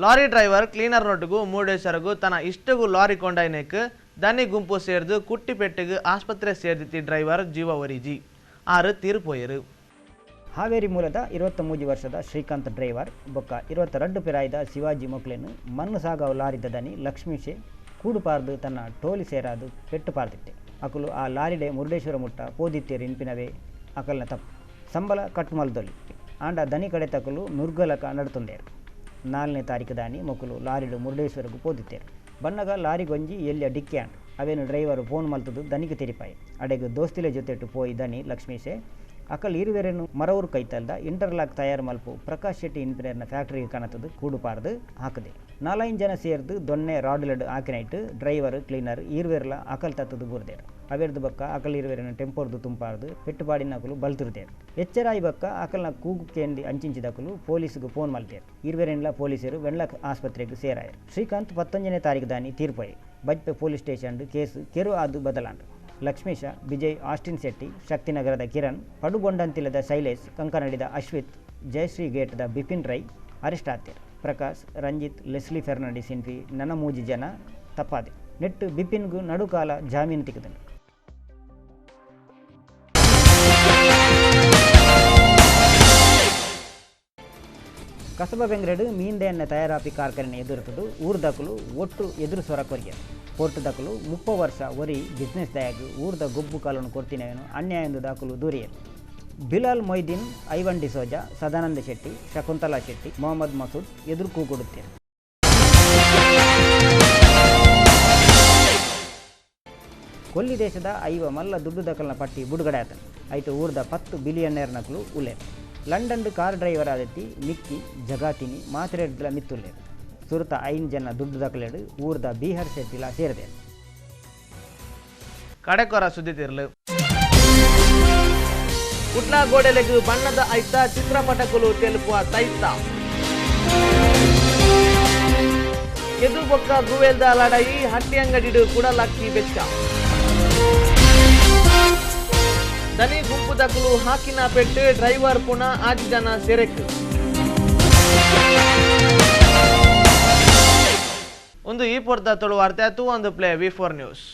Lorry driver cleaner ನೊಟ್ಟಿಗೂ ಮೂಡೇಶ್ವರಗೂ ತನ್ನ ಇಷ್ಟಗೂ lorry ಕೊಂಡೈನಕ್ಕೆ ದನಿ ಗುಂಪು ಸೇರ್ದು ಕುಟ್ಟಿಪೆಟ್ಟಿಗೆ ಆಸ್ಪತ್ರೆ ಸೇರಿದಿತ್ತಿ ಡ್ರೈವರ್ ಜೀವ ಒರಿಜಿ 6 ತೀರ್ಪೋಯರು. ಹಾವೇರಿ ಮೂಲದ 23 ವರ್ಷದ ಶ್ರೀಕಾಂತ್ ಡ್ರೈವರ್ ಬೊಕ್ಕ 22 ಪಿರಾಯ್ದ ಶಿವಾಜಿ ಮೊಕ್ಲೇನು ಮಣ್ಣು ಸಾಗಾವ್ ಲಾರಿದ ದನಿ ಲಕ್ಷ್ಮೀಶೆ ಕೂಡು ಪಾರ್ದು ತನ್ನ ಟೋಲಿ ಸೇರಾದು ಪೆಟ್ಟು ಪಾರ್ದಿಟ್ಟೆ ಅಕಲು ಆ ಲಾರಿಡೆ ಮುರುಡೇಶ್ವರ ಮುಟ್ಟ ಪೋದಿತ್ತೇರು ಇನ್ಪಿನವೇ ಅಕಲ್ನ ತಪ್ಪು ಸಂಬಳ ಕಟ್ ಮಲ್ದೊಲಿ ಆಂಡ ದನಿ ಕಡೆ ತಕಲು ನುರ್ಗಲಕ ನಡುತುಂಡೇರು 4ನೇ ತಾರೀಕು ದಾನಿ ಮೊಕ್ಕಲು ಲಾರಿಡು ಮುರುಡೇಶ್ವರಗೂ ಪೋದಿತ್ತೇರು ಬಣ್ಣಗ ಲಾರಿ ಗೊಂಜಿ ಎಲ್ಲಿಯ ಡಿಕ್ಕಿ ಆಂಡ್ ಅವೇನು ಡ್ರೈವರ್ ಫೋನ್ ಮಲ್ತದು ದನಿಗೆ ತೆರಿಪಾಯಿ ಅಡೆಗೆ ದೋಸ್ತಿಲೆ ಜೊತೆಟ್ಟು ಪೋಯಿ ದನಿ ಲಕ್ಷ್ಮೀಶೆ ಅಕಲ್ ಇರುವೆರೇನು ಮರವರು ಕೈತಲ್ದ ಇಂಟರ್ಲಾಕ್ ತಯಾರು ಮಲ್ಪು ಪ್ರಕಾಶ್ ಶೆಟ್ಟಿ ಇನ್ಪಿನರ್ನ ಫ್ಯಾಕ್ಟರಿಗೆ ಕಾಣತದು ಕೂಡು ಪಾರ್ದು ಹಾಕದೆ 4 ಜನ ಸೇರ್ದು ದೊನ್ನೆ ರಾಡ್ಲಡ್ ಹಾಕಿನೈಟ್ ಡ್ರೈವರ್ ಕ್ಲೀನರ್ ಈರುವೆರ್ಲ ಅಕಲ್ ತತ್ತದು ಬುರ್ದೇರು ಅವೆರ್ದು ಬಕ್ಕ ಅಕಲ್ ಇರುವೆರನ್ನು ಟೆಂಪೋರ್ದು ತುಂಪಾರ್ದು ಪೆಟ್ಟುಪಾಡಿನ ಅಕಲು ಬಲ್ತಿರ್ದೇರು ಎಚ್ಚರಾಯಿ ಬಕ್ಕ ಅಕಲ್ನ ಕೂಗು ಕೇಂದಿ ಅಂಚಿಂಚಿದಕಲು ಪೊಲೀಸ್ಗೆ ಫೋನ್ ಮಲ್ತೇರು ಇರುವೆರೆನ್ಲ ಪೊಲೀಸರು ವೆಣ್ಲ ಆಸ್ಪತ್ರೆಗೆ ಸೇರಾಯರು. ಶ್ರೀಕಾಂತ್ 19ನೇ ತಾರೀಕು ದಾನಿ ತೀರ್ಪೋಯಿ ಬಜ್ಪೆ ಪೊಲೀಸ್ ಸ್ಟೇಷನ್ ಕೇಸು ಕೆರು ಆದು ಬದಲಾಂಡು ಲಕ್ಷ್ಮೀಶ ವಿಜಯ್ ಆಸ್ಟಿನ್ ಶೆಟ್ಟಿ ಶಕ್ತಿನಗರದ ಕಿರಣ್ ಪಡುಗೊಂಡಂತಿಲದ ಶೈಲೇಶ್ ಕಂಕನಡಿದ ಅಶ್ವಿತ್ ಜಯಶ್ರೀ ಗೇಟ್ದ ಬಿಪಿನ್ ರೈ ಅರೆಸ್ಟ್ ಆತೇರು. ಪ್ರಕಾಶ್ ರಂಜಿತ್ ಲೆಸ್ಲಿ ಫೆರ್ನಾಂಡಿಸ್ ಇನ್ಫಿ ನನ್ನ 3 ಜನ ತಪ್ಪಾದೆ ನೆಟ್ಟು ಬಿಪಿನ್ಗೂ ನಡುಕಾಲ ಜಾಮೀನು ತೆಗೆದನು. ಕಸಬ ಬೆಂಗ್ರೆಡು ಮೀನ್ದೆಣ್ಣೆ ತಯಾರಾಪಿ ಕಾರ್ಖಾನೆ ಎದುರುತದು ಊರ್ದಕಲು ಒಟ್ಟು ಎದುರು ಸ್ವರ ಕೊರಿಯರು ಪೋರ್ಟ್ ದಕಲು 30 ವರ್ಷ ಒರಿ ಬಿಸ್ನೆಸ್ ದಯಾಗಿ ಊರ್ದ ಗೊಬ್ಬು ಕಾಲನ್ನು ಕೊಡ್ತೀನೇನು ಅನ್ಯಾಯಂದು ದಾಖಲು ದೂರಿಯರು. ಬಿಲಾಲ್ ಮೊಯ್ದೀನ್, ಐವನ್ ಡಿಸೋಜಾ, ಸದಾನಂದ ಶೆಟ್ಟಿ, ಶಕುಂತಲಾ ಶೆಟ್ಟಿ, ಮೊಹಮ್ಮದ್ ಮಸೂದ್ ಎದುರು ಕೂಗುಡುತ್ತಾರೆ. ಕೊಲ್ಲಿ ದೇಶದ 5 ಮಲ್ಲ ದುಡ್ಡು ದಕಲ್ನ ಪಟ್ಟಿ ಬಿಡುಗಡೆ ಆತನು ಐಟು ಊರ್ದ 10 ಬಿಲಿಯನ್ನೇರ್ ನಕಲು ಉಲ್ಲೇರು. ಲಂಡನ್ ಕಾರ್ ಡ್ರೈವರ್ ಆದತಿ ಮಿಕ್ಕಿ ಜಗಾತಿನಿ ಮಾತ್ರೆಡ್ಲ ಮಿತ್ತುಲ್ಲೇರು. ಸುರತ 5 ಜನ ದುಡ್ಡು ದಕಲೆಡು ಊರ್ದ ಬೀಹರ್ ಶೆಟ್ಟಿಲ ಸೇರಿದೆ. ಕಡೆಕೊರ ಸುದ್ದಿ ತಿರ್ಲು ಕುಟ್ಲ ಗೋಡೆಲೆಗು ಬಣ್ಣದ ಐತ ಚಿತ್ರಪಟಕುಲು ತೆಲುಪುವ ಸೈತ ಎದು ಬೊಕ್ಕ ಗುವೆಲ್ದ ಲಡಾಯಿ ಹಟ್ಟಿ ಅಂಗಡಿಡು ಕುಡಲಕ್ಕಿ ಬೆಚ್ಚ ದನಿ ಗುಂಪು ದಕಲು ಹಾಕಿನ ಪೆಟ್ಟು ಡ್ರೈವರ್ ಪುನಃ 5 ಜನ ಸೆರೆಕು. ಒಂದು ಈ ಪೊರ್ದ ತೊಳು ವಾರ್ತೆ ಆತು ಒಂದು ಪ್ಲೇ V4 ನ್ಯೂಸ್.